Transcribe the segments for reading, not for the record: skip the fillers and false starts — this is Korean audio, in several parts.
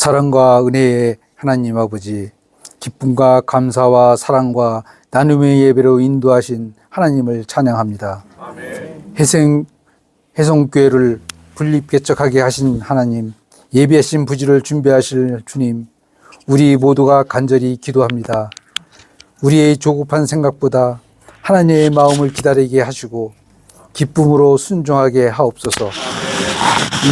사랑과 은혜의 하나님 아버지, 기쁨과 감사와 사랑과 나눔의 예배로 인도하신 하나님을 찬양합니다. 아멘. 해성교회를 분립개척하게 하신 하나님, 예배하신 부지를 준비하실 주님, 우리 모두가 간절히 기도합니다. 우리의 조급한 생각보다 하나님의 마음을 기다리게 하시고 기쁨으로 순종하게 하옵소서.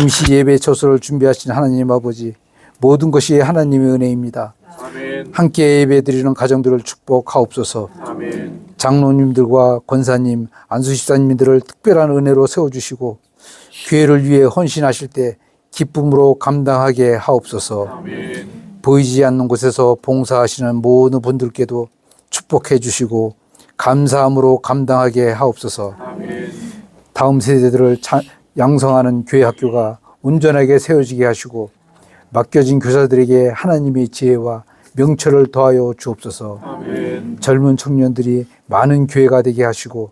임시 예배 처소를 준비하신 하나님 아버지, 모든 것이 하나님의 은혜입니다. 아멘. 함께 예배드리는 가정들을 축복하옵소서. 아멘. 장로님들과 권사님, 안수집사님들을 특별한 은혜로 세워주시고 교회를 위해 헌신하실 때 기쁨으로 감당하게 하옵소서. 아멘. 보이지 않는 곳에서 봉사하시는 모든 분들께도 축복해 주시고 감사함으로 감당하게 하옵소서. 아멘. 다음 세대들을 양성하는 교회 학교가 온전하게 세워지게 하시고 맡겨진 교사들에게 하나님의 지혜와 명철을 더하여 주옵소서. 아멘. 젊은 청년들이 많은 교회가 되게 하시고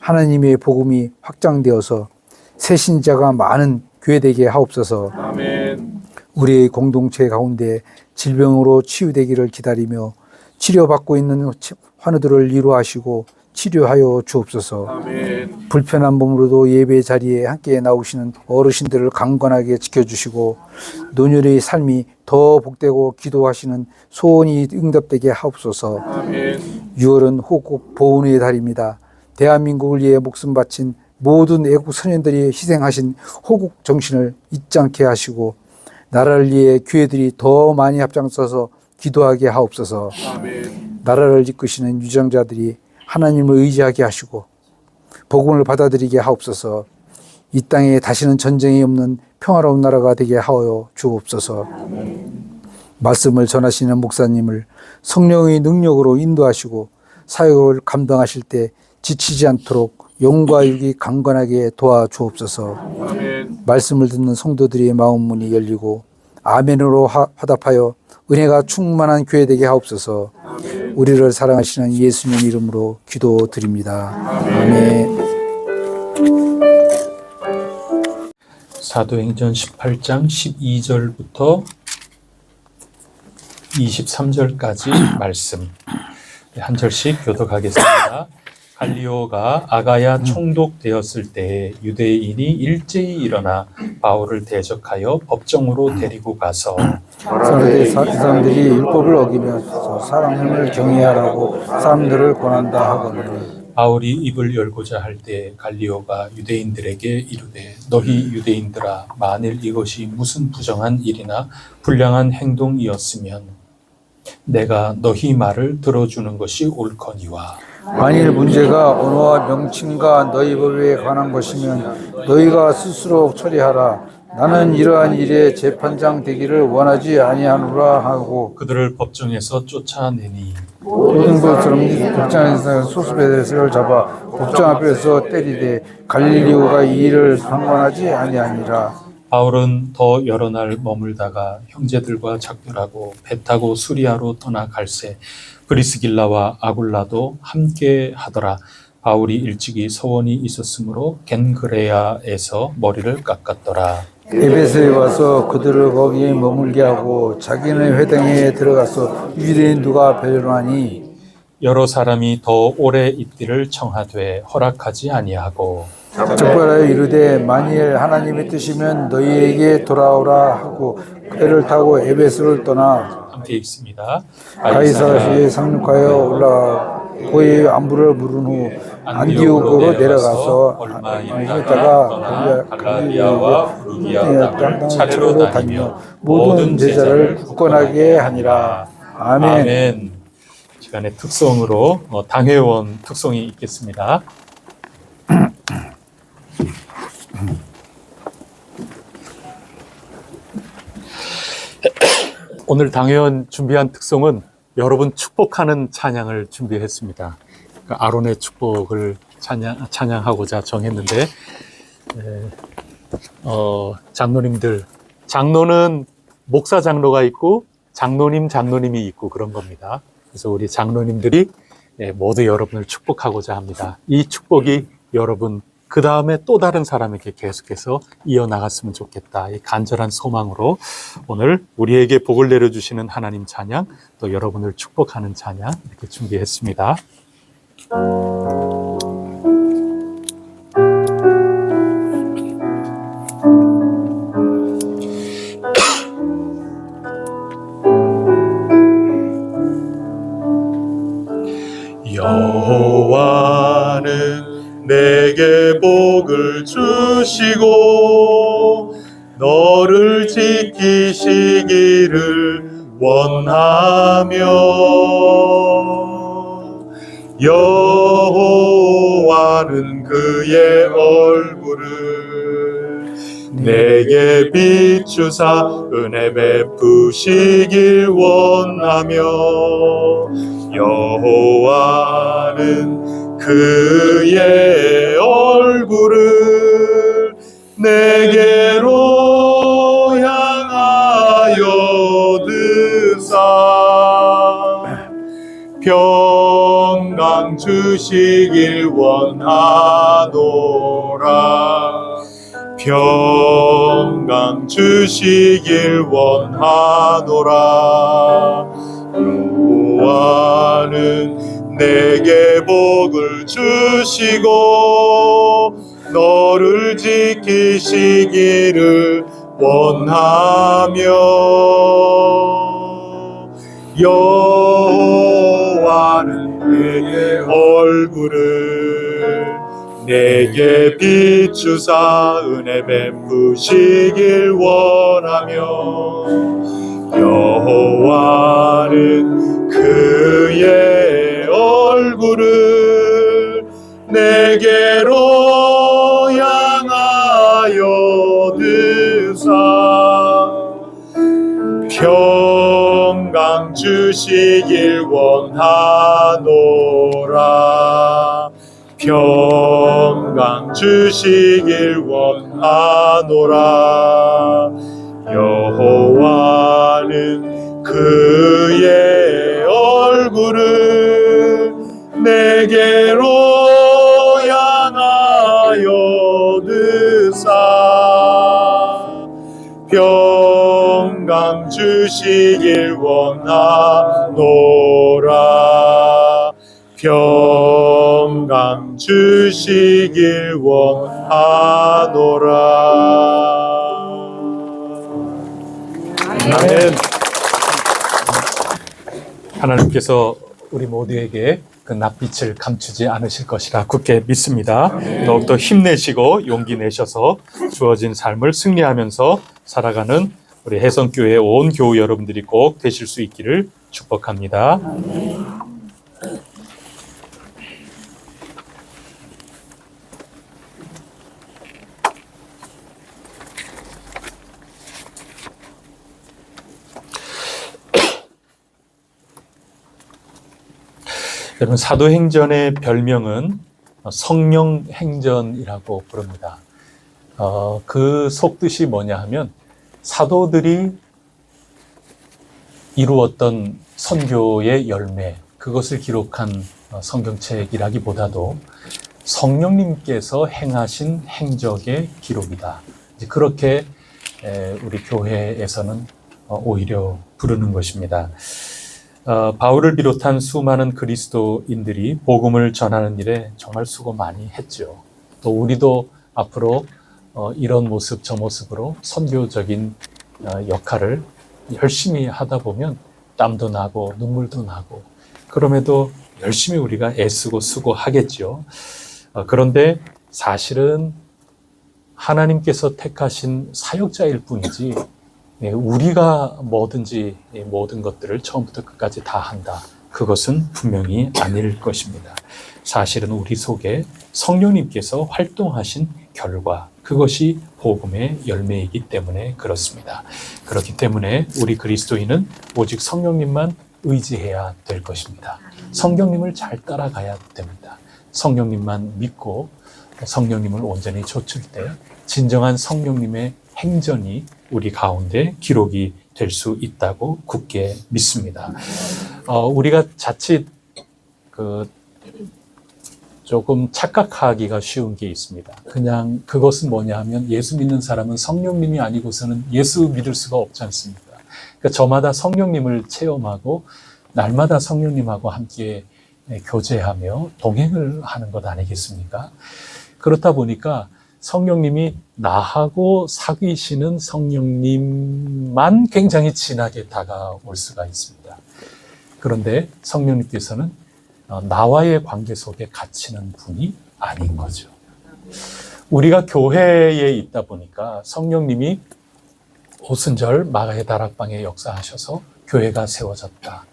하나님의 복음이 확장되어서 새 신자가 많은 교회 되게 하옵소서. 아멘. 우리의 공동체 가운데 질병으로 치유되기를 기다리며 치료받고 있는 환우들을 위로하시고 치료하여 주옵소서. 아멘. 불편한 몸으로도 예배 자리에 함께 나오시는 어르신들을 강건하게 지켜주시고 노년의 삶이 더 복되고 기도하시는 소원이 응답되게 하옵소서. 아멘. 6월은 호국 보훈의 달입니다. 대한민국을 위해 목숨 바친 모든 애국 선현들이 희생하신 호국 정신을 잊지 않게 하시고 나라를 위해 교회들이 더 많이 앞장서서 기도하게 하옵소서. 아멘. 나라를 이끄시는 유정자들이 하나님을 의지하게 하시고 복음을 받아들이게 하옵소서. 이 땅에 다시는 전쟁이 없는 평화로운 나라가 되게 하여 주옵소서. 말씀을 전하시는 목사님을 성령의 능력으로 인도하시고 사역을 감당하실 때 지치지 않도록 영과 육이 강건하게 도와주옵소서. 말씀을 듣는 성도들의 마음 문이 열리고 아멘으로 화답하여 은혜가 충만한 교회 되게 하옵소서. 우리를 사랑하시는 예수님 이름으로 기도드립니다. 아멘. 사도행전 18장 12절부터 23절까지 말씀 한 절씩 교독하겠습니다. 갈리오가 아가야 총독되었을 때 유대인이 일제히 일어나 바울을 대적하여 법정으로 데리고 가서 사람들이 율법을 어기면서 사람을 경외하라고 사람들을 권한다 하거늘 바울이 입을 열고자 할 때 갈리오가 유대인들에게 이르되 너희 유대인들아 만일 이것이 무슨 부정한 일이나 불량한 행동이었으면 내가 너희 말을 들어주는 것이 옳거니와 만일 문제가 언어와 명칭과 너희 법에 관한 것이면 너희가 스스로 처리하라. 나는 이러한 일에 재판장 되기를 원하지 아니하노라 하고 그들을 법정에서 쫓아내니 모든 것처럼 법정에서 소수배들을 잡아 법정 앞에서 때리되 갈릴리오가 이 일을 상관하지 아니하니라. 바울은 더 여러 날 머물다가 형제들과 작별하고 배 타고 수리아로 떠나 갈새 브리스길라와 아굴라도 함께 하더라. 바울이 일찍이 서원이 있었으므로 겐그레아에서 머리를 깎았더라. 에베소에 와서 그들을 거기에 머물게 하고 자기는 회당에 들어가서 유대인 누가 변론하니 여러 사람이 더 오래 있기를 청하되 허락하지 아니하고 적발하여 이르되 만일 하나님의 뜻이면 너희에게 돌아오라 하고 배를 타고 에베소를 떠나 함께 읽습니다. 가이사르에 상륙하여 올라가 고의 안부를 물은 후 안디옥으로 내려가서 얼마 있다가 갈라디아와 프루기아 땅을 차례로 다니며 모든 제자를 굳건하게 하니라. 아멘. 아멘. 시간의 특성으로 당회원 특성이 있겠습니다. 오늘 당회원 준비한 특성은 여러분 축복하는 찬양을 준비했습니다. 아론의 축복을 찬양하고자 정했는데 장로님들, 장로는 목사 장로가 있고 장로님이 있고 그런 겁니다. 그래서 우리 장로님들이 모두 여러분을 축복하고자 합니다. 이 축복이 여러분 그 다음에 또 다른 사람에게 계속해서 이어나갔으면 좋겠다. 이 간절한 소망으로 오늘 우리에게 복을 내려주시는 하나님 찬양, 또 여러분을 축복하는 찬양 이렇게 준비했습니다. 여호와는 내게 복을 주시고 너를 지키시기를 원하며 여호와는 그의 얼굴을 내게 비추사 은혜 베푸시길 원하며 여호와는 그의 얼굴을 내게로 향하여 드사 평강 주시길 원하노라 평강 주시길 원하노라 여호와는 내게 복을 주시고 너를 지키시기를 원하며 여호와는 그의 얼굴을 내게 비추사 은혜 베푸시길 원하며 여호와는 그의 얼굴을 내게로 향하여 드사 평강 주시길 원하노라 평강 주시길 원하노라 여호와는 그의 얼굴을 내게로 향하여 드사 평강 주시길 원하노라 평강 주시길 원하노라. 아멘. 하나님께서 우리 모두에게 그 낯빛을 감추지 않으실 것이라 굳게 믿습니다. 더욱더 힘내시고 용기 내셔서 주어진 삶을 승리하면서 살아가는 우리 혜성교회 온 교우 여러분들이 꼭 되실 수 있기를 축복합니다. 여러분, 사도행전의 별명은 성령행전이라고 부릅니다. 그 속뜻이 뭐냐 하면 사도들이 이루었던 선교의 열매, 그것을 기록한 성경책이라기보다도 성령님께서 행하신 행적의 기록이다. 그렇게 우리 교회에서는 오히려 부르는 것입니다. 바울을 비롯한 수많은 그리스도인들이 복음을 전하는 일에 정말 수고 많이 했죠. 또 우리도 앞으로 이런 모습 저 모습으로 선교적인 역할을 열심히 하다 보면 땀도 나고 눈물도 나고 그럼에도 열심히 우리가 애쓰고 수고하겠죠. 그런데 사실은 하나님께서 택하신 사역자일 뿐이지 우리가 뭐든지 모든 것들을 처음부터 끝까지 다 한다. 그것은 분명히 아닐 것입니다. 사실은 우리 속에 성령님께서 활동하신 결과, 그것이 복음의 열매이기 때문에 그렇습니다. 그렇기 때문에 우리 그리스도인은 오직 성령님만 의지해야 될 것입니다. 성령님을 잘 따라가야 됩니다. 성령님만 믿고 성령님을 온전히 좇을 때 진정한 성령님의 행전이 우리 가운데 기록이 될 수 있다고 굳게 믿습니다. 우리가 자칫 조금 착각하기가 쉬운 게 있습니다. 그냥 그것은 뭐냐 하면 예수 믿는 사람은 성령님이 아니고서는 예수 믿을 수가 없지 않습니까? 그러니까 저마다 성령님을 체험하고 날마다 성령님하고 함께 교제하며 동행을 하는 것 아니겠습니까? 그렇다 보니까 성령님이 나하고 사귀시는 성령님만 굉장히 진하게 다가올 수가 있습니다. 그런데 성령님께서는 나와의 관계 속에 갇히는 분이 아닌 거죠. 우리가 교회에 있다 보니까 성령님이 오순절 마가의 다락방에 역사하셔서 교회가 세워졌다.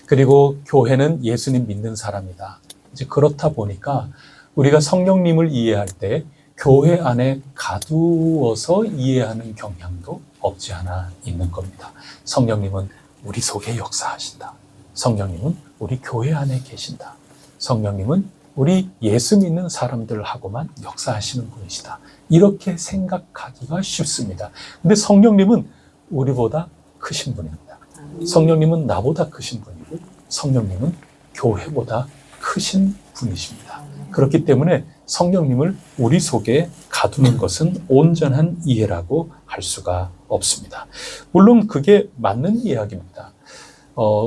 그리고 교회는 예수님 믿는 사람이다. 이제 그렇다 보니까 우리가 성령님을 이해할 때 교회 안에 가두어서 이해하는 경향도 없지 않아 있는 겁니다. 성령님은 우리 속에 역사하신다. 성령님은 우리 교회 안에 계신다. 성령님은 우리 예수 믿는 사람들하고만 역사하시는 분이시다. 이렇게 생각하기가 쉽습니다. 근데 성령님은 우리보다 크신 분입니다. 성령님은 나보다 크신 분이고 성령님은 교회보다 크신 분이십니다. 그렇기 때문에 성령님을 우리 속에 가두는 것은 온전한 이해라고 할 수가 없습니다. 물론 그게 맞는 이야기입니다.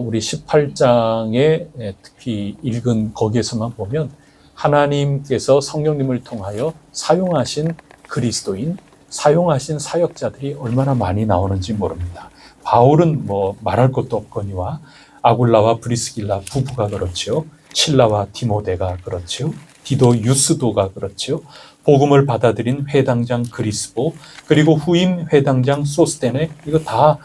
우리 18장에 특히 읽은 거기에서만 보면 하나님께서 성령님을 통하여 사용하신 그리스도인, 사용하신 사역자들이 얼마나 많이 나오는지 모릅니다. 바울은 뭐 말할 것도 없거니와 아굴라와 브리스길라 부부가 그렇죠. 실라와 디모데가 그렇죠. 디도 유스도가 그렇죠. 복음을 받아들인 회당장 그리스보, 그리고 후임 회당장 소스테네, 이거 다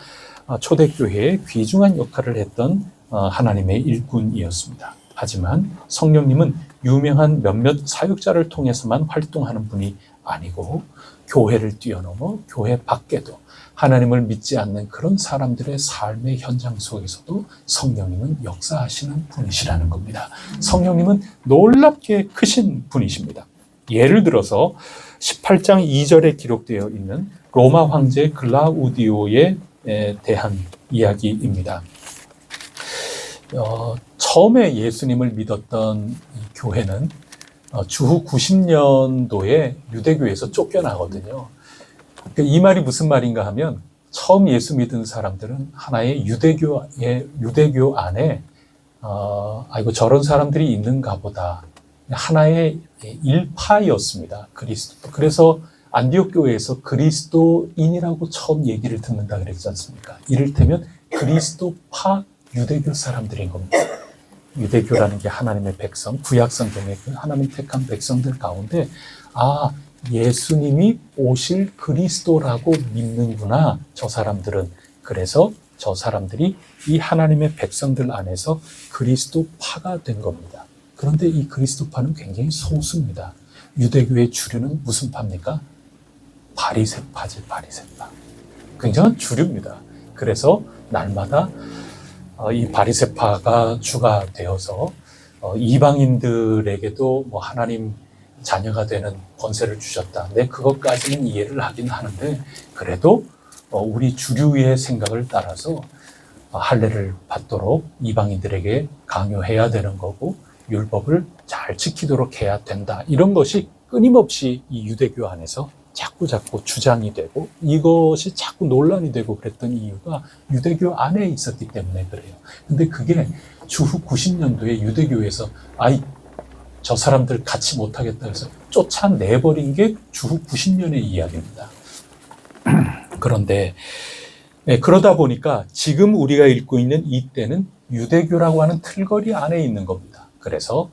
초대교회에 귀중한 역할을 했던 하나님의 일꾼이었습니다. 하지만 성령님은 유명한 몇몇 사역자를 통해서만 활동하는 분이 아니고 교회를 뛰어넘어 교회 밖에도 하나님을 믿지 않는 그런 사람들의 삶의 현장 속에서도 성령님은 역사하시는 분이시라는 겁니다. 성령님은 놀랍게 크신 분이십니다. 예를 들어서 18장 2절에 기록되어 있는 로마 황제 글라우디오에 대한 이야기입니다. 처음에 예수님을 믿었던 이 교회는 주후 90년도에 유대교에서 쫓겨나거든요. 이 말이 무슨 말인가 하면 처음 예수 믿은 사람들은 하나의 유대교 안에 아이고 저런 사람들이 있는가 보다 하나의 일파였습니다. 그리스도. 그래서 안디옥 교회에서 그리스도인이라고 처음 얘기를 듣는다 그랬지 않습니까? 이를테면 그리스도파 유대교 사람들인 겁니다. 유대교라는 게 하나님의 백성, 구약 성경의 그 하나님 택한 백성들 가운데 예수님이 오실 그리스도라고 믿는구나, 저 사람들은. 그래서 저 사람들이 이 하나님의 백성들 안에서 그리스도파가 된 겁니다. 그런데 이 그리스도파는 굉장히 소수입니다. 유대교의 주류는 무슨 파입니까? 바리새파지, 바리새파. 굉장한 주류입니다. 그래서 날마다 이 바리새파가 주가 되어서 이방인들에게도 뭐 하나님 자녀가 되는 권세를 주셨다. 네, 그것까지는 이해를 하긴 하는데 그래도 우리 주류의 생각을 따라서 할례를 받도록 이방인들에게 강요해야 되는 거고 율법을 잘 지키도록 해야 된다. 이런 것이 끊임없이 이 유대교 안에서 자꾸 주장이 되고 이것이 자꾸 논란이 되고 그랬던 이유가 유대교 안에 있었기 때문에 그래요. 근데 그게 주후 90년도에 유대교에서 저 사람들 같이 못하겠다 해서 쫓아내버린 게 주후 90년의 이야기입니다. 그런데 그러다 보니까 지금 우리가 읽고 있는 이 때는 유대교라고 하는 틀거리 안에 있는 겁니다. 그래서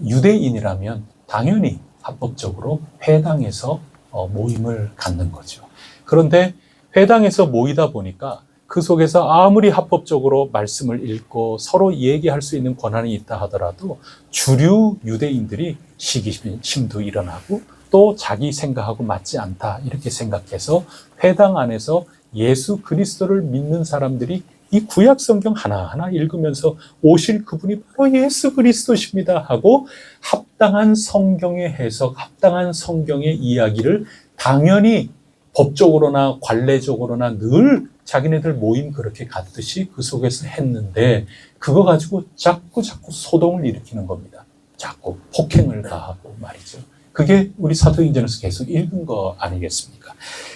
유대인이라면 당연히 합법적으로 회당에서 모임을 갖는 거죠. 그런데 회당에서 모이다 보니까 그 속에서 아무리 합법적으로 말씀을 읽고 서로 얘기할 수 있는 권한이 있다 하더라도 주류 유대인들이 시기심도 일어나고 또 자기 생각하고 맞지 않다 이렇게 생각해서 회당 안에서 예수 그리스도를 믿는 사람들이 이 구약 성경 하나하나 읽으면서 오실 그분이 바로 예수 그리스도십니다 하고 합당한 성경의 해석, 합당한 성경의 이야기를 당연히 법적으로나 관례적으로나 늘 자기네들 모임 그렇게 갔듯이 그 속에서 했는데 그거 가지고 자꾸 소동을 일으키는 겁니다. 자꾸 폭행을 가하고 말이죠. 그게 우리 사도행전에서 계속 읽은 거 아니겠습니까?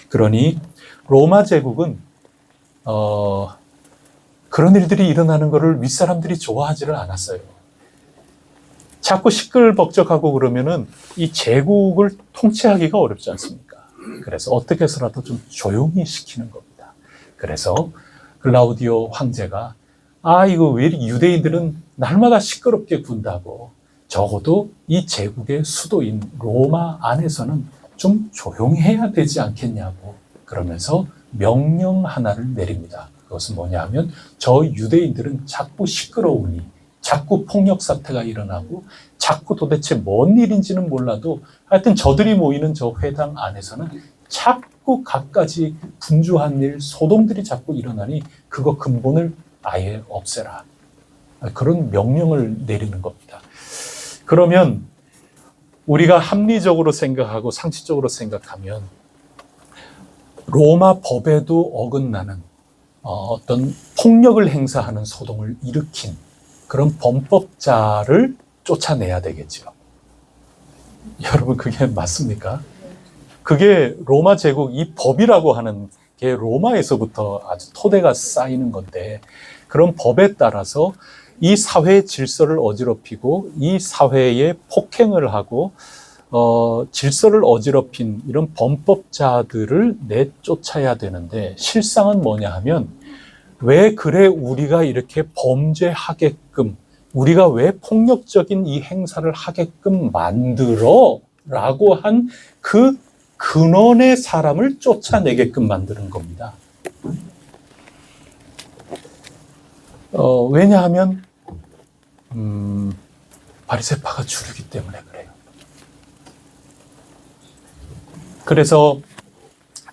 그러니 로마 제국은 그런 일들이 일어나는 것을 윗사람들이 좋아하지를 않았어요. 자꾸 시끌벅적하고 그러면은 이 제국을 통치하기가 어렵지 않습니까? 그래서 어떻게 해서라도 좀 조용히 시키는 겁니다. 그래서 글라우디오 황제가 이거 왜 이렇게 유대인들은 날마다 시끄럽게 군다고, 적어도 이 제국의 수도인 로마 안에서는 좀 조용해야 되지 않겠냐고 그러면서 명령 하나를 내립니다. 그것은 뭐냐 하면 저 유대인들은 자꾸 시끄러우니, 자꾸 폭력 사태가 일어나고, 자꾸 도대체 뭔 일인지는 몰라도 하여튼 저들이 모이는 저 회당 안에서는 자꾸 갖가지 분주한 일, 소동들이 자꾸 일어나니 그거 근본을 아예 없애라. 그런 명령을 내리는 겁니다. 그러면 우리가 합리적으로 생각하고 상식적으로 생각하면 로마 법에도 어긋나는 어떤 폭력을 행사하는 소동을 일으킨 그런 범법자를 쫓아내야 되겠죠. 여러분, 그게 맞습니까? 그게 로마 제국 이 법이라고 하는 게 로마에서부터 아주 토대가 쌓이는 건데, 그런 법에 따라서 이 사회의 질서를 어지럽히고 이 사회에 폭행을 하고 질서를 어지럽힌 이런 범법자들을 내쫓아야 되는데, 실상은 뭐냐 하면 왜 그래 우리가 이렇게 범죄하게끔, 우리가 왜 폭력적인 이 행사를 하게끔 만들어? 라고 한 그 근원의 사람을 쫓아내게끔 만드는 겁니다. 왜냐하면 바리새파가 주류기 때문에 그래요. 그래서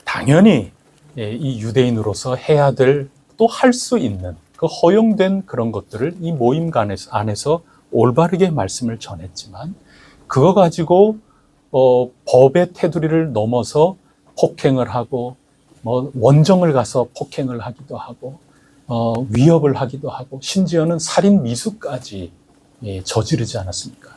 당연히 이 유대인으로서 해야 될, 또 할 수 있는 그 허용된 그런 것들을 이 모임 안에서 올바르게 말씀을 전했지만, 그거 가지고 법의 테두리를 넘어서 폭행을 하고, 원정을 가서 폭행을 하기도 하고, 위협을 하기도 하고, 심지어는 살인 미수까지 저지르지 않았습니까?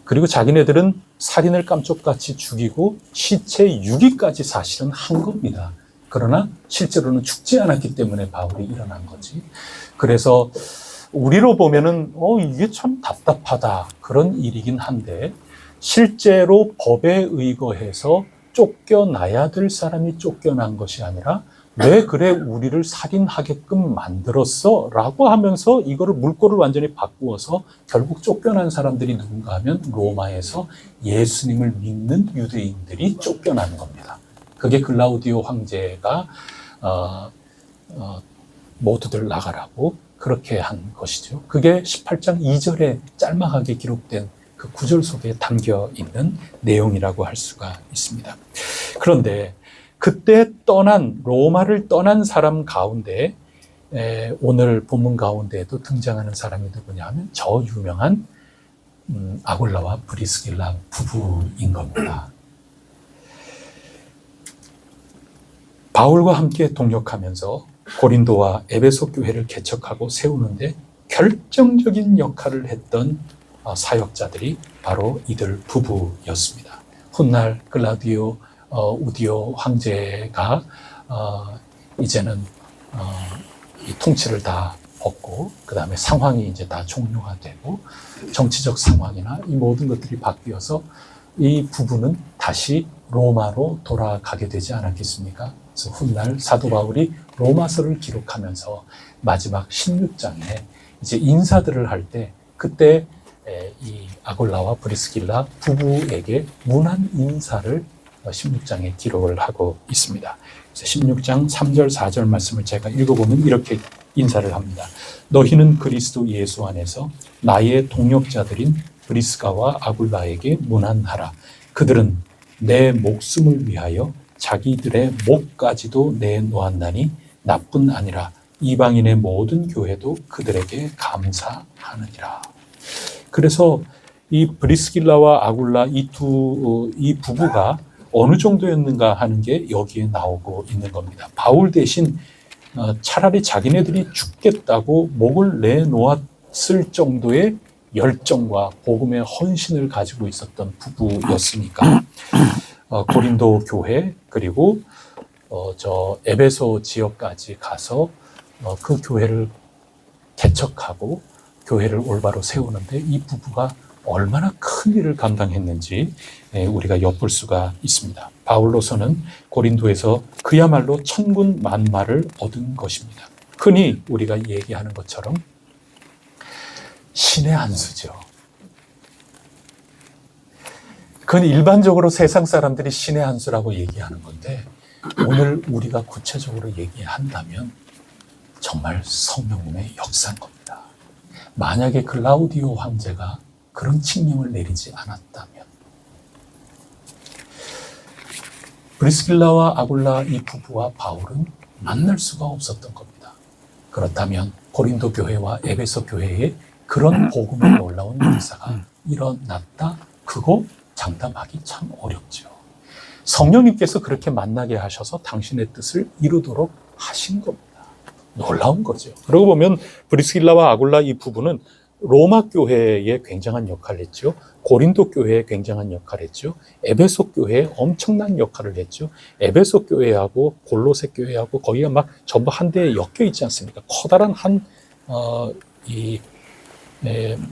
그리고 자기네들은 살인을 깜짝같이 죽이고 시체 유기까지 사실은 한 겁니다. 그러나 실제로는 죽지 않았기 때문에 바울이 일어난 거지. 그래서 우리로 보면은 이게 참 답답하다, 그런 일이긴 한데, 실제로 법에 의거해서 쫓겨나야 될 사람이 쫓겨난 것이 아니라 왜 그래 우리를 살인하게끔 만들었어? 라고 하면서 이거를 물꼬를 완전히 바꾸어서 결국 쫓겨난 사람들이 누군가 하면 로마에서 예수님을 믿는 유대인들이 쫓겨난 겁니다. 그게 글라우디오 황제가 모두들 나가라고 그렇게 한 것이죠. 그게 18장 2절에 짤막하게 기록된 그 구절 속에 담겨 있는 내용이라고 할 수가 있습니다. 그런데 그때 로마를 떠난 사람 가운데 오늘 본문 가운데에도 등장하는 사람이 누구냐 하면 저 유명한 아굴라와 브리스길라 부부인 겁니다. 바울과 함께 동역하면서 고린도와 에베소 교회를 개척하고 세우는데 결정적인 역할을 했던 사역자들이 바로 이들 부부였습니다. 훗날 글라우디오 우디오 황제가 이제는 이 통치를 다 벗고, 그 다음에 상황이 이제 다 종료가 되고, 정치적 상황이나 이 모든 것들이 바뀌어서 이 부부는 다시 로마로 돌아가게 되지 않았겠습니까? 그래서 훗날 사도 바울이 로마서를 기록하면서 마지막 16장에 이제 인사들을 할 때, 그때 이 아골라와 브리스길라 부부에게 문안 인사를 16장에 기록을 하고 있습니다. 16장 3절 4절 말씀을 제가 읽어보면 이렇게 인사를 합니다. 너희는 그리스도 예수 안에서 나의 동역자들인 브리스가와 아굴라에게 문안하라. 그들은 내 목숨을 위하여 자기들의 목까지도 내놓았나니 나뿐 아니라 이방인의 모든 교회도 그들에게 감사하느니라. 그래서 이 브리스길라와 아굴라 이 부부가 어느 정도였는가 하는 게 여기에 나오고 있는 겁니다. 바울 대신 차라리 자기네들이 죽겠다고 목을 내놓았을 정도의 열정과 복음의 헌신을 가지고 있었던 부부였으니까 고린도 교회 그리고 저 에베소 지역까지 가서 그 교회를 개척하고 교회를 올바로 세우는데 이 부부가 얼마나 큰 일을 감당했는지 우리가 엿볼 수가 있습니다. 바울로서는 고린도에서 그야말로 천군만마를 얻은 것입니다. 흔히 우리가 얘기하는 것처럼 신의 한 수죠. 그건 일반적으로 세상 사람들이 신의 한 수라고 얘기하는 건데 오늘 우리가 구체적으로 얘기한다면 정말 성령님의 역사인 겁니다. 만약에 글라우디오 황제가 그런 칙령을 내리지 않았다면 브리스길라와 아굴라 이 부부와 바울은 만날 수가 없었던 겁니다. 그렇다면 고린도 교회와 에베소 교회에 그런 복음의 놀라운 역사가 일어났다? 그거 장담하기 참 어렵죠. 성령님께서 그렇게 만나게 하셔서 당신의 뜻을 이루도록 하신 겁니다. 놀라운 거죠. 그러고 보면 브리스길라와 아굴라 이 부부는 로마 교회에 굉장한 역할을 했죠. 고린도 교회에 굉장한 역할을 했죠. 에베소 교회에 엄청난 역할을 했죠. 에베소 교회하고 골로새 교회하고 거기가 막 전부 한데에 엮여 있지 않습니까? 커다란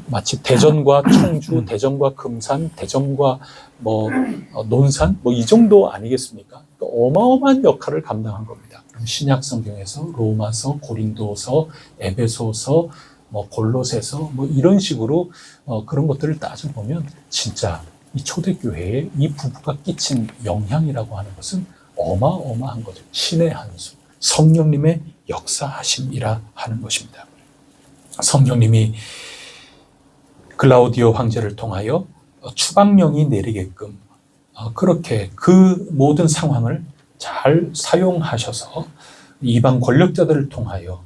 마치 대전과 청주, 대전과 금산, 대전과 논산 이 정도 아니겠습니까? 어마어마한 역할을 감당한 겁니다. 그럼 신약 성경에서 로마서, 고린도서, 에베소서, 골로새서 이런 식으로 그런 것들을 따져보면 진짜 이 초대교회에 이 부부가 끼친 영향이라고 하는 것은 어마어마한 거죠. 신의 한 수, 성령님의 역사하심이라 하는 것입니다. 성령님이 글라우디오 황제를 통하여 추방령이 내리게끔 그렇게 그 모든 상황을 잘 사용하셔서 이방 권력자들을 통하여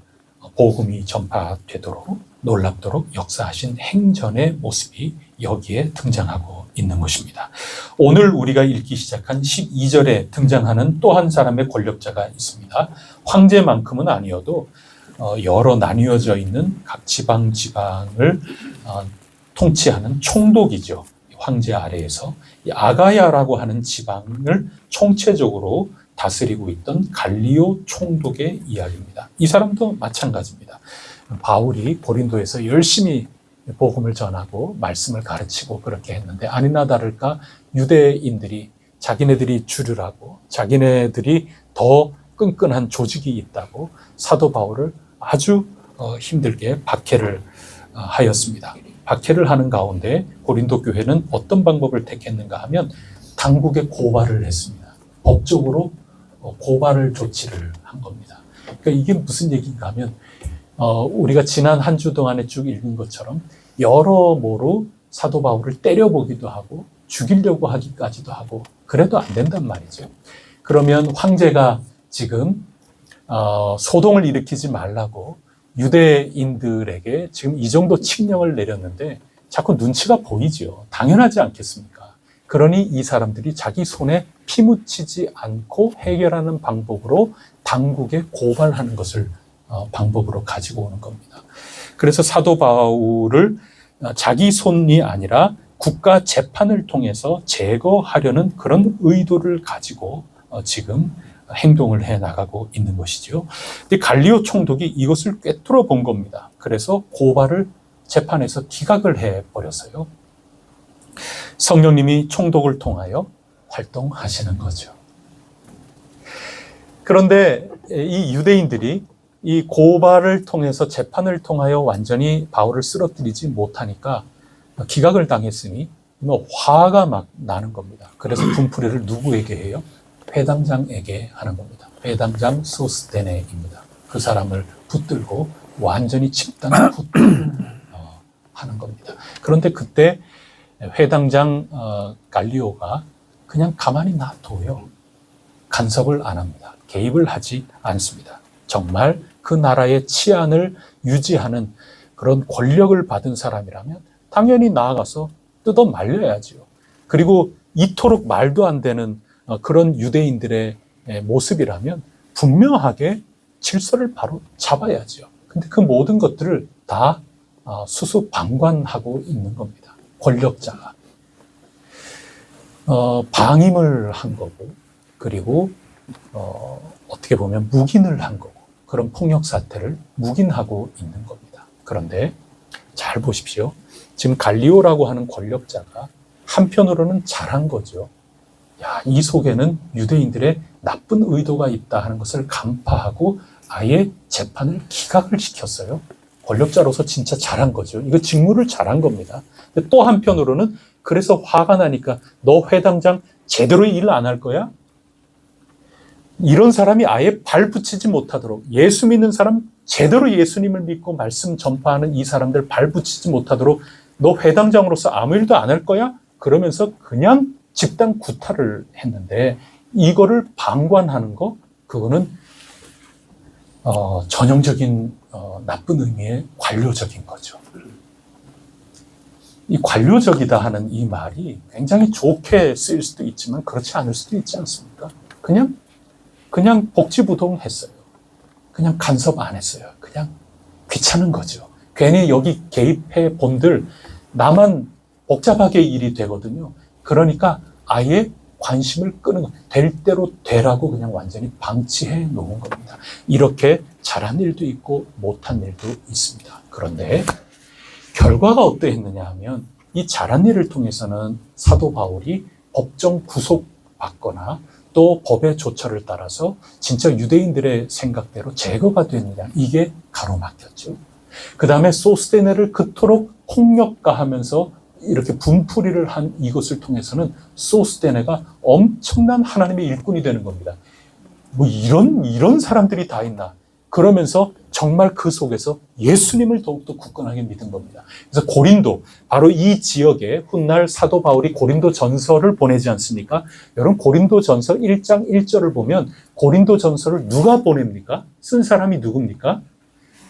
복음이 전파되도록 놀랍도록 역사하신 행전의 모습이 여기에 등장하고 있는 것입니다. 오늘 우리가 읽기 시작한 12절에 등장하는 또 한 사람의 권력자가 있습니다. 황제만큼은 아니어도 여러 나뉘어져 있는 각 지방을 통치하는 총독이죠. 황제 아래에서 아가야라고 하는 지방을 총체적으로 다스리고 있던 갈리오 총독의 이야기입니다. 이 사람도 마찬가지입니다. 바울이 고린도에서 열심히 복음을 전하고 말씀을 가르치고 그렇게 했는데 아니나 다를까 유대인들이 자기네들이 주류라고 자기네들이 더 끈끈한 조직이 있다고 사도 바울을 아주 힘들게 박해를 하였습니다. 박해를 하는 가운데 고린도 교회는 어떤 방법을 택했는가 하면 당국에 고발을 했습니다. 법적으로 고발을 조치를 한 겁니다. 그러니까 이게 무슨 얘기인가 하면 우리가 지난 한 주 동안에 쭉 읽은 것처럼 여러모로 사도 바울을 때려보기도 하고 죽이려고 하기까지도 하고 그래도 안 된단 말이죠. 그러면 황제가 지금 소동을 일으키지 말라고 유대인들에게 지금 이 정도 칙령을 내렸는데 자꾸 눈치가 보이죠. 당연하지 않겠습니까? 그러니 이 사람들이 자기 손에 피 묻히지 않고 해결하는 방법으로 당국에 고발하는 것을 방법으로 가지고 오는 겁니다. 그래서 사도 바울을 자기 손이 아니라 국가 재판을 통해서 제거하려는 그런 의도를 가지고 지금 행동을 해 나가고 있는 것이죠. 근데 갈리오 총독이 이것을 꿰뚫어 본 겁니다. 그래서 고발을 재판에서 기각을 해 버렸어요. 성령님이 총독을 통하여 활동하시는 거죠. 그런데 이 유대인들이 이 고발을 통해서 재판을 통하여 완전히 바울을 쓰러뜨리지 못하니까 기각을 당했으니 화가 막 나는 겁니다. 그래서 분풀이를 누구에게 해요? 회당장에게 하는 겁니다. 회당장 소스테네입니다. 그 사람을 붙들고 완전히 집단을 하는 겁니다. 그런데 그때 회당장 갈리오가 그냥 가만히 놔둬요. 간섭을 안 합니다. 개입을 하지 않습니다. 정말 그 나라의 치안을 유지하는 그런 권력을 받은 사람이라면 당연히 나아가서 뜯어 말려야죠. 그리고 이토록 말도 안 되는 그런 유대인들의 모습이라면 분명하게 질서를 바로 잡아야죠. 근데 그 모든 것들을 다 수수방관하고 있는 겁니다. 권력자가. 방임을 한 거고, 그리고 어떻게 보면 묵인을 한 거고, 그런 폭력 사태를 묵인하고 있는 겁니다. 그런데 잘 보십시오. 지금 갈리오라고 하는 권력자가 한편으로는 잘한 거죠. 야, 이 속에는 유대인들의 나쁜 의도가 있다 하는 것을 간파하고 아예 재판을 기각을 시켰어요. 권력자로서 진짜 잘한 거죠. 이거 직무를 잘한 겁니다. 근데 또 한편으로는 그래서 화가 나니까 너 회당장 제대로 일 안 할 거야? 이런 사람이 아예 발 붙이지 못하도록, 예수 믿는 사람 제대로 예수님을 믿고 말씀 전파하는 이 사람들 발 붙이지 못하도록 너 회당장으로서 아무 일도 안 할 거야? 그러면서 그냥 집단 구타를 했는데, 이거를 방관하는 거, 그거는 전형적인 나쁜 의미의 관료적인 거죠. 이 관료적이다 하는 이 말이 굉장히 좋게 쓰일 수도 있지만 그렇지 않을 수도 있지 않습니까? 그냥 복지부동했어요. 그냥 간섭 안 했어요. 그냥 귀찮은 거죠. 괜히 여기 개입해 본들 나만 복잡하게 일이 되거든요. 그러니까 아예 관심을 끄는 거, 될 대로 되라고 그냥 완전히 방치해 놓은 겁니다. 이렇게 잘한 일도 있고 못한 일도 있습니다. 그런데 결과가 어떠했느냐 하면, 이 잘한 일을 통해서는 사도 바울이 법정 구속받거나 또 법의 조처를 따라서 진짜 유대인들의 생각대로 제거가 됐느냐, 이게 가로막혔죠. 그 다음에 소스테네를 그토록 폭력가하면서 이렇게 분풀이를 한 이것을 통해서는 소스테네가 엄청난 하나님의 일꾼이 되는 겁니다. 뭐 이런 사람들이 다 있나. 그러면서 정말 그 속에서 예수님을 더욱더 굳건하게 믿은 겁니다. 그래서 고린도, 바로 이 지역에 훗날 사도 바울이 고린도 전서를 보내지 않습니까? 여러분, 고린도 전서 1장 1절을 보면 고린도 전서를 누가 보냅니까? 쓴 사람이 누굽니까?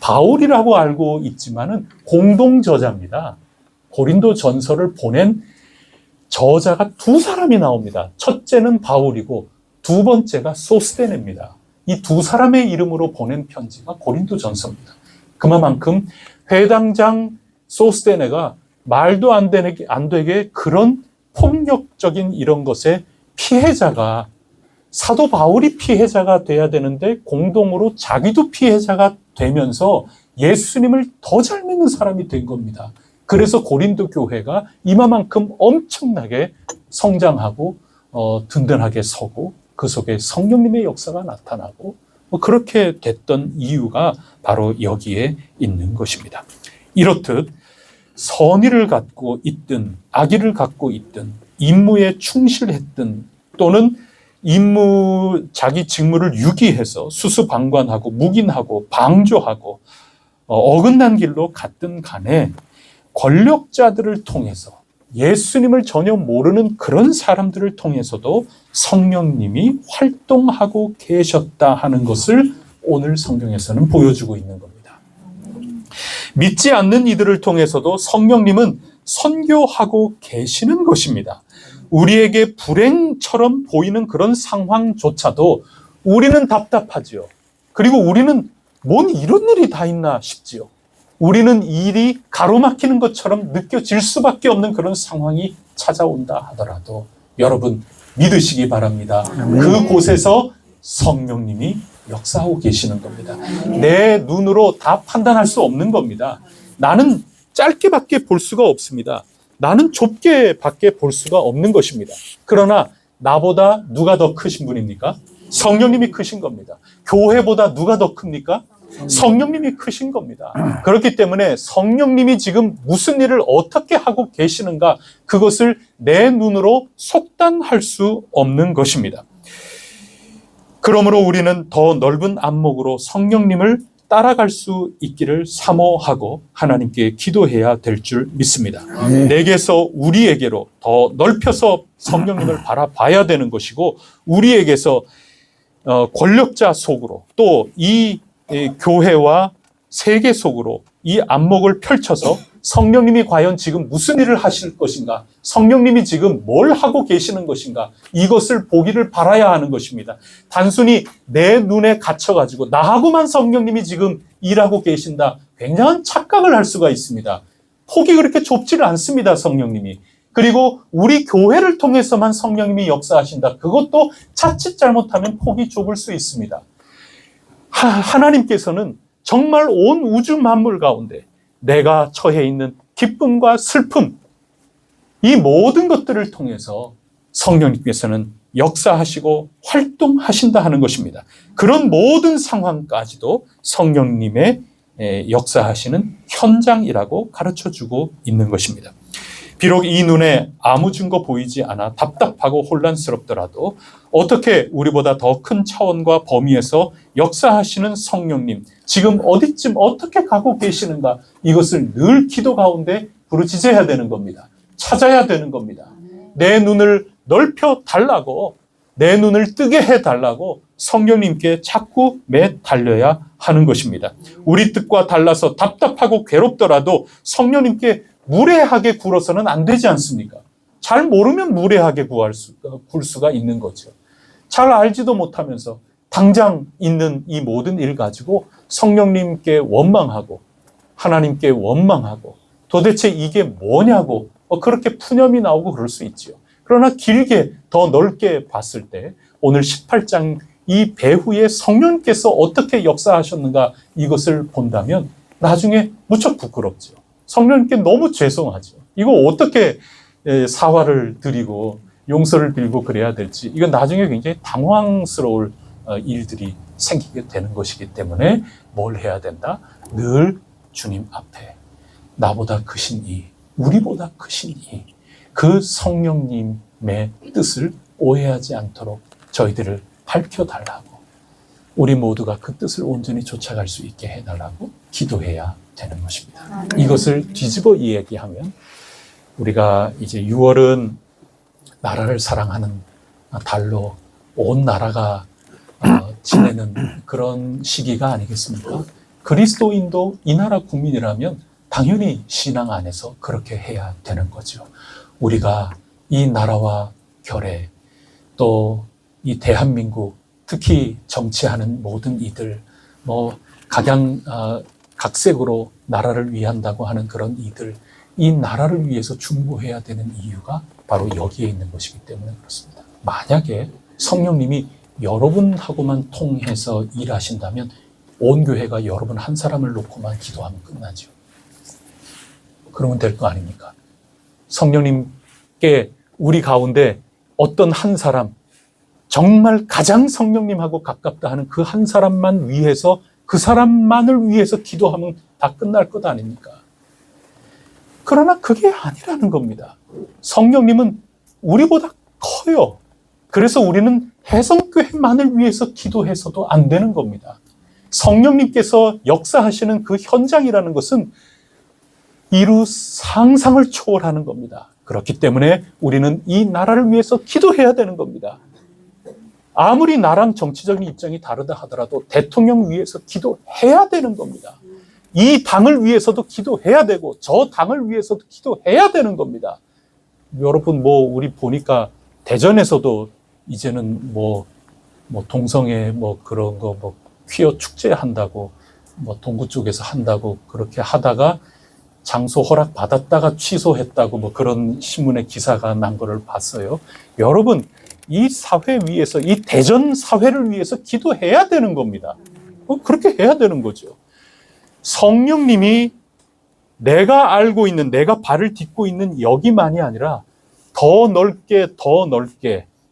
바울이라고 알고 있지만은 공동 저자입니다. 고린도 전서를 보낸 저자가 두 사람이 나옵니다. 첫째는 바울이고 두 번째가 소스테네입니다. 이 두 사람의 이름으로 보낸 편지가 고린도 전서입니다. 그만큼 회당장 소스테네가 말도 안 되게 그런 폭력적인 이런 것의 피해자가, 사도 바울이 피해자가 돼야 되는데 공동으로 자기도 피해자가 되면서 예수님을 더 잘 믿는 사람이 된 겁니다. 그래서 고린도 교회가 이만큼 엄청나게 성장하고 든든하게 서고 그 속에 성령님의 역사가 나타나고 그렇게 됐던 이유가 바로 여기에 있는 것입니다. 이렇듯 선의를 갖고 있든 악의를 갖고 있든 임무에 충실했든 또는 자기 직무를 유기해서 수수방관하고 묵인하고 방조하고 어긋난 길로 갔든 간에 권력자들을 통해서, 예수님을 전혀 모르는 그런 사람들을 통해서도 성령님이 활동하고 계셨다 하는 것을 오늘 성경에서는 보여주고 있는 겁니다. 믿지 않는 이들을 통해서도 성령님은 선교하고 계시는 것입니다. 우리에게 불행처럼 보이는 그런 상황조차도 우리는 답답하지요. 그리고 우리는 뭔 이런 일이 다 있나 싶지요. 우리는 일이 가로막히는 것처럼 느껴질 수밖에 없는 그런 상황이 찾아온다 하더라도 여러분 믿으시기 바랍니다. 그곳에서 성령님이 역사하고 계시는 겁니다. 내 눈으로 다 판단할 수 없는 겁니다. 나는 짧게밖에 볼 수가 없습니다. 나는 좁게밖에 볼 수가 없는 것입니다. 그러나 나보다 누가 더 크신 분입니까? 성령님이 크신 겁니다. 교회보다 누가 더 큽니까? 성령님이 크신 겁니다. 그렇기 때문에 성령님이 지금 무슨 일을 어떻게 하고 계시는가, 그것을 내 눈으로 속단할 수 없는 것입니다. 그러므로 우리는 더 넓은 안목으로 성령님을 따라갈 수 있기를 사모하고 하나님께 기도해야 될 줄 믿습니다. 내게서 우리에게로 더 넓혀서 성령님을 바라봐야 되는 것이고, 우리에게서 권력자 속으로 또 이 교회와 세계 속으로 이 안목을 펼쳐서 성령님이 과연 지금 무슨 일을 하실 것인가, 성령님이 지금 뭘 하고 계시는 것인가, 이것을 보기를 바라야 하는 것입니다. 단순히 내 눈에 갇혀가지고 나하고만 성령님이 지금 일하고 계신다, 굉장한 착각을 할 수가 있습니다. 폭이 그렇게 좁지를 않습니다, 성령님이. 그리고 우리 교회를 통해서만 성령님이 역사하신다. 그것도 자칫 잘못하면 폭이 좁을 수 있습니다. 하나님께서는 정말 온 우주 만물 가운데 내가 처해 있는 기쁨과 슬픔, 이 모든 것들을 통해서 성령님께서는 역사하시고 활동하신다 하는 것입니다. 그런 모든 상황까지도 성령님의 역사하시는 현장이라고 가르쳐주고 있는 것입니다. 비록 이 눈에 아무 증거 보이지 않아 답답하고 혼란스럽더라도 어떻게 우리보다 더 큰 차원과 범위에서 역사하시는 성령님, 지금 어디쯤 어떻게 가고 계시는가, 이것을 늘 기도 가운데 부르짖어야 되는 겁니다. 찾아야 되는 겁니다. 내 눈을 넓혀 달라고, 내 눈을 뜨게 해 달라고 성령님께 자꾸 매달려야 하는 것입니다. 우리 뜻과 달라서 답답하고 괴롭더라도 성령님께 무례하게 굴어서는 안 되지 않습니까? 잘 모르면 무례하게 굴 수가 있는 거죠. 잘 알지도 못하면서 당장 있는 이 모든 일 가지고 성령님께 원망하고 하나님께 원망하고 도대체 이게 뭐냐고 그렇게 푸념이 나오고 그럴 수 있죠. 그러나 길게 더 넓게 봤을 때 오늘 18장 이 배후에 성령께서 어떻게 역사하셨는가, 이것을 본다면 나중에 무척 부끄럽죠. 성령님께 너무 죄송하죠. 이거 어떻게 사과를 드리고 용서를 빌고 그래야 될지, 이건 나중에 굉장히 당황스러울 일들이 생기게 되는 것이기 때문에 뭘 해야 된다? 늘 주님 앞에 나보다 크신 이, 우리보다 크신 이, 그 성령님의 뜻을 오해하지 않도록 저희들을 밝혀달라고, 우리 모두가 그 뜻을 온전히 쫓아갈 수 있게 해달라고 기도해야 되는 것입니다. 이것을 뒤집어 이야기하면 우리가 이제 6월은 나라를 사랑하는 달로 온 나라가 지내는 그런 시기가 아니겠습니까? 그리스도인도 이 나라 국민이라면 당연히 신앙 안에서 그렇게 해야 되는 거죠. 우리가 이 나라와 결해, 또 이 대한민국, 특히 정치하는 모든 이들, 각색으로 나라를 위한다고 하는 그런 이들, 이 나라를 위해서 중보해야 되는 이유가 바로 여기에 있는 것이기 때문에 그렇습니다. 만약에 성령님이 여러분하고만 통해서 일하신다면 온 교회가 여러분 한 사람을 놓고만 기도하면 끝나죠. 그러면 될 거 아닙니까? 성령님께 우리 가운데 어떤 한 사람, 정말 가장 성령님하고 가깝다 하는 그 한 사람만 위해서, 그 사람만을 위해서 기도하면 다 끝날 것 아닙니까? 그러나 그게 아니라는 겁니다. 성령님은 우리보다 커요. 그래서 우리는 해성교회만을 위해서 기도해서도 안 되는 겁니다. 성령님께서 역사하시는 그 현장이라는 것은 이루 상상을 초월하는 겁니다. 그렇기 때문에 우리는 이 나라를 위해서 기도해야 되는 겁니다. 아무리 나랑 정치적인 입장이 다르다 하더라도 대통령 위해서 기도해야 되는 겁니다. 이 당을 위해서도 기도해야 되고 저 당을 위해서도 기도해야 되는 겁니다. 여러분 우리 보니까 대전에서도 이제는 동성애 그런 거 퀴어 축제 한다고 동구 쪽에서 한다고 그렇게 하다가 장소 허락 받았다가 취소했다고 그런 신문에 기사가 난 거를 봤어요. 여러분, 이 사회 위에서, 이 대전 사회를 위해서 기도해야 되는 겁니다. 그렇게 해야 되는 거죠. 성령님이 내가 알고 있는, 내가 발을 딛고 있는 여기만이 아니라 더 넓게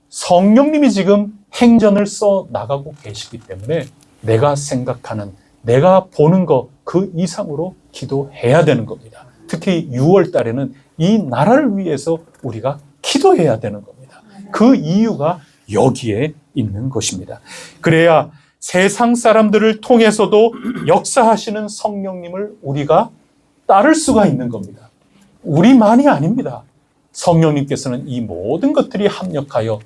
성령님이 지금 행전을 써 나가고 계시기 때문에 내가 생각하는, 내가 보는 것 그 이상으로 기도해야 되는 겁니다. 특히 6월 달에는 이 나라를 위해서 우리가 기도해야 되는 겁니다. 그 이유가 여기에 있는 것입니다. 그래야 세상 사람들을 통해서도 역사하시는 성령님을 우리가 따를 수가 있는 겁니다. 우리만이 아닙니다. 성령님께서는 이 모든 것들이 합력하여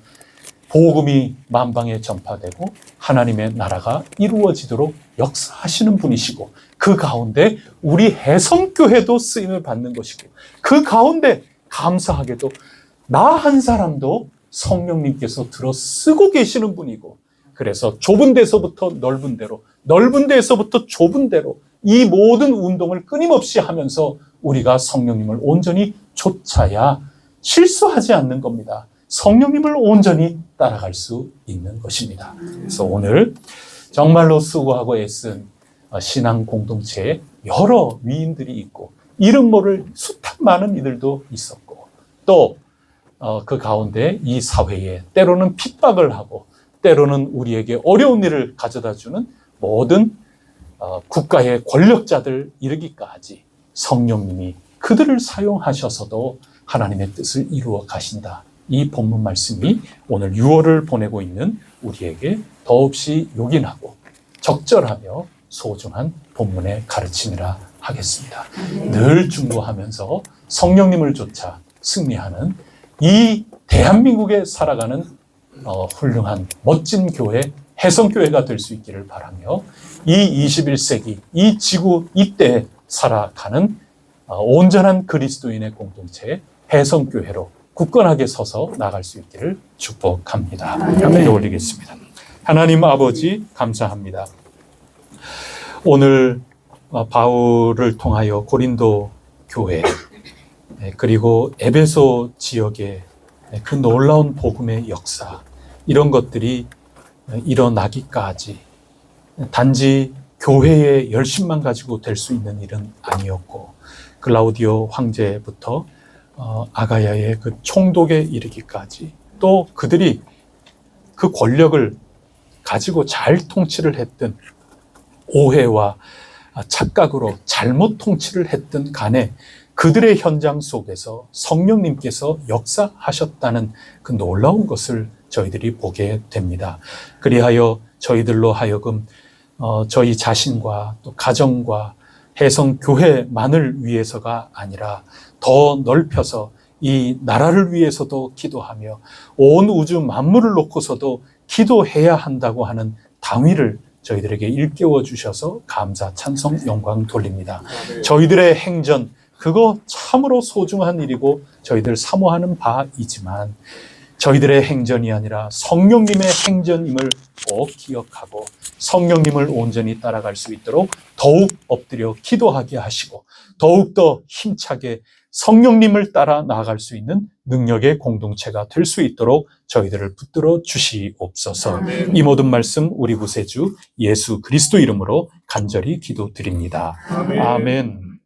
복음이 만방에 전파되고 하나님의 나라가 이루어지도록 역사하시는 분이시고, 그 가운데 우리 해성교회도 쓰임을 받는 것이고, 그 가운데 감사하게도 나 한 사람도 성령님께서 들어 쓰고 계시는 분이고, 그래서 좁은 데서부터 넓은 데로, 넓은 데서부터 좁은 데로 이 모든 운동을 끊임없이 하면서 우리가 성령님을 온전히 쫓아야 실수하지 않는 겁니다. 성령님을 온전히 따라갈 수 있는 것입니다. 그래서 오늘 정말로 수고하고 애쓴 신앙 공동체에 여러 위인들이 있고 이름 모를 숱한 많은 이들도 있었고 또 그 가운데 이 사회에 때로는 핍박을 하고 때로는 우리에게 어려운 일을 가져다주는 모든 국가의 권력자들 이르기까지 성령님이 그들을 사용하셔서도 하나님의 뜻을 이루어 가신다. 이 본문 말씀이 오늘 6월을 보내고 있는 우리에게 더없이 요긴하고 적절하며 소중한 본문의 가르침이라 하겠습니다. 늘 중보하면서 성령님을 쫓아 승리하는 이 대한민국에 살아가는 훌륭한 멋진 교회, 혜성교회가 될 수 있기를 바라며 이 21세기, 이 지구 이때에 살아가는 온전한 그리스도인의 공동체 혜성교회로 굳건하게 서서 나갈 수 있기를 축복합니다. 기도 올리겠습니다. 하나님 아버지 감사합니다. 오늘 바울을 통하여 고린도 교회 그리고 에베소 지역의 그 놀라운 복음의 역사 이런 것들이 일어나기까지 단지 교회의 열심만 가지고 될 수 있는 일은 아니었고 글라우디오 황제부터 아가야의 그 총독에 이르기까지 또 그들이 그 권력을 가지고 잘 통치를 했든 오해와 착각으로 잘못 통치를 했든 간에 그들의 현장 속에서 성령님께서 역사하셨다는 그 놀라운 것을 저희들이 보게 됩니다. 그리하여 저희들로 하여금 저희 자신과 또 가정과 혜성교회만을 위해서가 아니라 더 넓혀서 이 나라를 위해서도 기도하며 온 우주 만물을 놓고서도 기도해야 한다고 하는 당위를 저희들에게 일깨워 주셔서 감사, 찬송, 영광 돌립니다. 저희들의 행전, 그거 참으로 소중한 일이고 저희들 사모하는 바이지만 저희들의 행전이 아니라 성령님의 행전임을 꼭 기억하고 성령님을 온전히 따라갈 수 있도록 더욱 엎드려 기도하게 하시고 더욱더 힘차게 성령님을 따라 나아갈 수 있는 능력의 공동체가 될 수 있도록 저희들을 붙들어 주시옵소서. 이 모든 말씀 우리 구세주 예수 그리스도 이름으로 간절히 기도드립니다. 아멘.